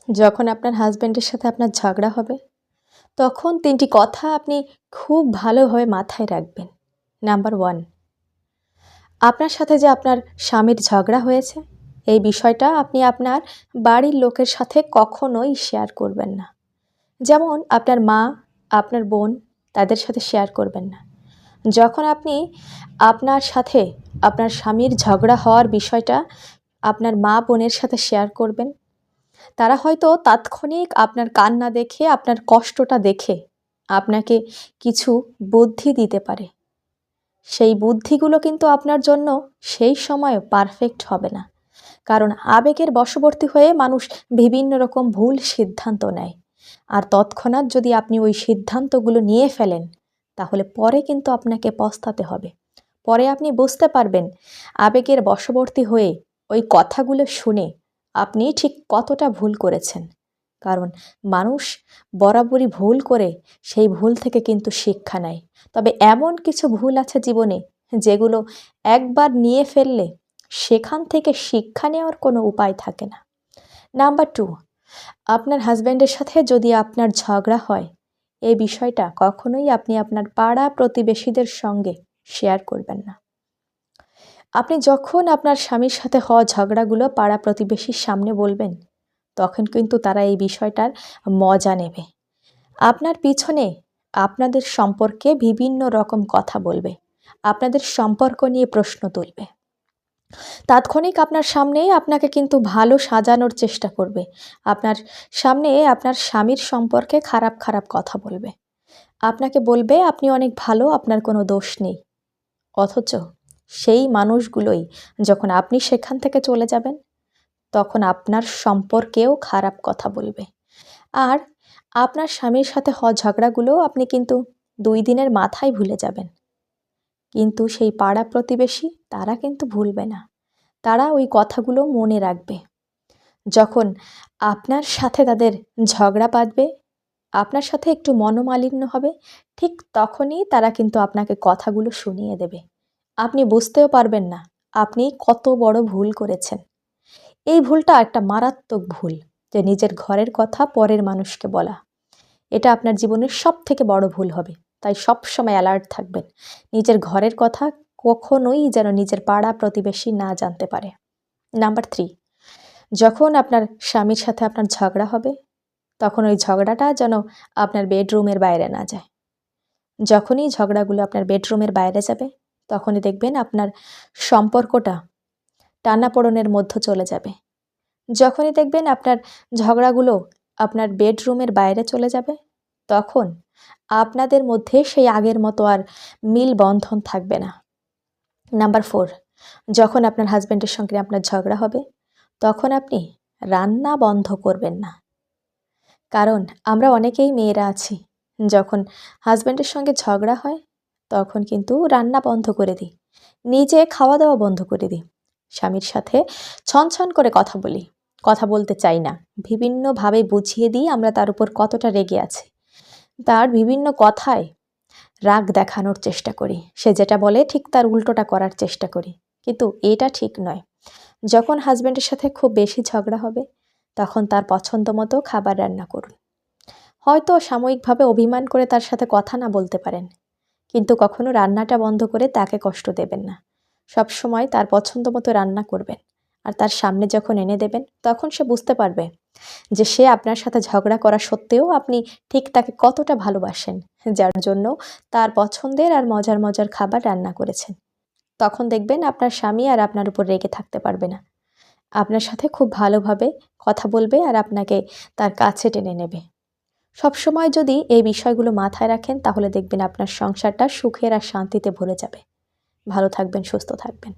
যখন আপনার হাসব্যান্ডের সাথে আপনার ঝগড়া হবে, তখন ৩টি কথা আপনি খুব ভালোভাবে মাথায় রাখবেন। নাম্বার 1, আপনার সাথে যে আপনার স্বামীর ঝগড়া হয়েছে, এই বিষয়টা আপনি আপনার বাড়ির লোকের সাথে কখনোই শেয়ার করবেন না। যেমন আপনার মা, আপনার বোন, তাদের সাথে শেয়ার করবেন না। যখন আপনি আপনার সাথে আপনার স্বামীর ঝগড়া হওয়ার বিষয়টা আপনার মা বোনের সাথে শেয়ার করবেন, তারা হয়তো তাৎক্ষণিক আপনার কান্না দেখে, আপনার কষ্টটা দেখে আপনাকে কিছু বুদ্ধি দিতে পারে। সেই বুদ্ধিগুলো কিন্তু আপনার জন্য সেই সময় পারফেক্ট হবে না, কারণ আবেগের বশবর্তী হয়ে মানুষ বিভিন্ন রকম ভুল সিদ্ধান্ত নেয়। আর তৎক্ষণাৎ যদি আপনি ওই সিদ্ধান্তগুলো নিয়ে ফেলেন, তাহলে পরে কিন্তু আপনাকে পস্তাতে হবে। পরে আপনি বুঝতে পারবেন আবেগের বশবর্তী হয়ে ওই কথাগুলো শুনে আপনি ঠিক কতটা ভুল করেছেন। কারণ মানুষ বরাবরই ভুল করে সেই ভুল থেকে কিন্তু শিক্ষা নেয়। তবে এমন কিছু ভুল আছে জীবনে যেগুলো একবার নিয়ে ফেললে সেখান থেকে শিক্ষা নেওয়ার কোনো উপায় থাকে না। নাম্বার 2, আপনার হাজব্যান্ডের সাথে যদি আপনার ঝগড়া হয়, এই বিষয়টা কখনোই আপনি আপনার পাড়া প্রতিবেশীদের সঙ্গে শেয়ার করবেন না। আপনি যখন আপনার স্বামীর সাথে হওয়া ঝগড়াগুলো পাড়া প্রতিবেশীর সামনে বলবেন, তখন কিন্তু তারা এই বিষয়টার মজা নেবে। আপনার পিছনে আপনাদের সম্পর্কে বিভিন্ন রকম কথা বলবে, আপনাদের সম্পর্ক নিয়ে প্রশ্ন তুলবে। তাৎক্ষণিক আপনার সামনেই আপনাকে কিন্তু ভালো সাজানোর চেষ্টা করবে। আপনার সামনে আপনার স্বামীর সম্পর্কে খারাপ খারাপ কথা বলবে। আপনাকে বলবে আপনি অনেক ভালো, আপনার কোনো দোষ নেই। অথচ সেই মানুষগুলোই যখন আপনি সেখান থেকে চলে যাবেন, তখন আপনার সম্পর্কেও খারাপ কথা বলবে। আর আপনার স্বামীর সাথে হওয়া ঝগড়াগুলো আপনি কিন্তু 2 দিনের মাথায় ভুলে যাবেন। কিন্তু সেই পাড়া প্রতিবেশী তারা কিন্তু ভুলবে না। তারা ওই কথাগুলো মনে রাখবে। যখন আপনার সাথে তাদের ঝগড়া বাঁধবে, আপনার সাথে একটু মনোমালিন্য হবে, ঠিক তখনই তারা কিন্তু আপনাকে কথাগুলো শুনিয়ে দেবে। আপনি বুঝতেও পারবেন না আপনি কত বড় ভুল করেছেন। এই ভুলটা একটা মারাত্মক ভুল, যে নিজের ঘরের কথা পরের মানুষকে বলা। এটা আপনার জীবনের সবথেকে বড় ভুল হবে। তাই সবসময় অ্যালার্ট থাকবেন। নিজের ঘরের কথা কখনোই যেন নিজের পাড়া প্রতিবেশী না জানতে পারে। নাম্বার 3, যখন আপনার স্বামীর সাথে আপনার ঝগড়া হবে, তখন ওই ঝগড়াটা যেন আপনার বেডরুমের বাইরে না যায়। যখনই ঝগড়াগুলো আপনার বেডরুমের বাইরে যাবে, তখনই দেখবেন আপনার সম্পর্কটা টানাপোড়েনের মধ্যে চলে যাবে। যখনই দেখবেন আপনার ঝগড়াগুলো আপনার বেডরুমের বাইরে চলে যাবে, তখন আপনাদের মধ্যে সেই আগের মতো আর মিল বন্ধন থাকবে না। নাম্বার 4, যখন আপনার হাজব্যান্ডের সঙ্গে আপনার ঝগড়া হবে, তখন আপনি রান্না বন্ধ করবেন না। কারণ আমরা অনেকেই মেয়েরা আছি, যখন হাজব্যান্ডের সঙ্গে ঝগড়া হয়, তখন কিন্তু রান্না বন্ধ করে দিই, নিজে খাওয়া দাওয়া বন্ধ করে দিই। স্বামীর সাথে ছনছন করে কথা বলি, কথা বলতে চাই না, বিভিন্নভাবে বুঝিয়ে দিই আমরা তার উপর কতটা রেগে আছি। তার বিভিন্ন কথায় রাগ দেখানোর চেষ্টা করি, সে যেটা বলে ঠিক তার উল্টোটা করার চেষ্টা করি। কিন্তু এটা ঠিক নয়। যখন হাজব্যান্ডের সাথে খুব বেশি ঝগড়া হবে, তখন তার পছন্দ মতো খাবার রান্না করুন। হয়তো সাময়িকভাবে অভিমান করে তার সাথে কথা না বলতে পারেন, কিন্তু কখনো রান্নাটা বন্ধ করে তাকে কষ্ট দেবেন না। সব সময় তার পছন্দ মতো রান্না করবেন, আর তার সামনে যখন এনে দেবেন, তখন সে বুঝতে পারবে যে সে আপনার সাথে ঝগড়া করা সত্ত্বেও আপনি ঠিক তাকে কতটা ভালোবাসেন, যার জন্য তার পছন্দের আর মজার মজার খাবার রান্না করেছেন। তখন দেখবেন আপনার স্বামী আর আপনার উপর রেগে থাকতে পারবে না, আপনার সাথে খুব ভালোভাবে কথা বলবে আর আপনাকে তার কাছে টেনে নেবে। সবসময় যদি এই বিষয়গুলো মাথায় রাখেন, তাহলে দেখবেন আপনার সংসারটা সুখের আর শান্তিতে ভরে যাবে। ভালো থাকবেন, সুস্থ থাকবেন।